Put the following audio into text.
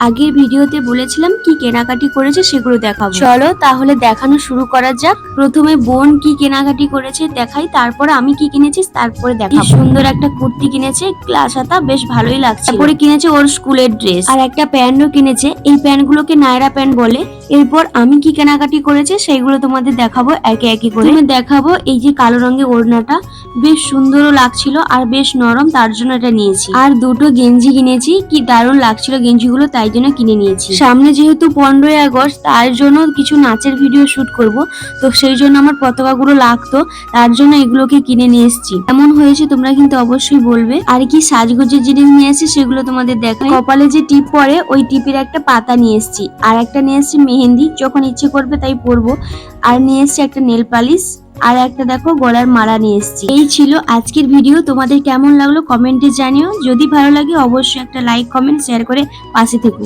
আগের ভিডিওতে বলেছিলাম কি কেনাকাটি করেছে সেগুলো দেখাবো। চলো তাহলে দেখানো শুরু করা যাক। প্রথমে বোন কি কেনাকাটি করেছে দেখাই, তারপরে আমি কি কিনেছি তারপরে দেখাবো। সুন্দর একটা কুর্তি কিনেছে, গ্লাস হাতা, বেশ ভালোই লাগছে। তারপরে কিনেছে ওর স্কুলের ড্রেস, আর একটা প্যান্টও কিনেছে। এই প্যান্টগুলোকে নায়রা প্যান্ট বলে। এরপর আমি কি কেনাকাটি করেছে সেইগুলো তোমাদের দেখাবো একে একে করে। দেখাবো এই যে কালো রঙের ওড়নাটা, বেশ সুন্দরও লাগছিল আর বেশ নরম, তার জন্য এটা নিয়েছি। আর দুটো গেঞ্জি কিনেছি, কি দারুণ লাগছিল গেঞ্জিগুলো, তাই জন্য কিনে নিয়েছি। সামনে যেহেতু 15ই আগস্ট, তার জন্য কিছু নাচের ভিডিও শুট করব, তো সেই জন্য আমার পতাকাগুলো লাগতো, তার জন্য এগুলোকে কিনে নিয়ে এসেছি। কেমন হয়েছে তোমরা কিন্তু অবশ্যই বলবে। আর কি সাজগোজের জিনিস নিয়ে এসেছি সেগুলো তোমাদের দেখাই। কপালে যে টিপ পরে ওই টিপের একটা পাতা নিয়ে এসেছি, আর একটা নিয়ে এসেছি মেহেন্দি, যখন ইচ্ছে করবে তাই পরবো। আর নিয়ে এসেছি একটা নেল পালিশ, আর একটা দেখো গলার মালা নিয়ে এসেছি। এই ছিল আজকের ভিডিও। তোমাদের কেমন লাগলো কমেন্টে জানিও। যদি ভালো লাগে অবশ্যই একটা লাইক, কমেন্ট, শেয়ার করে পাশে থেকো।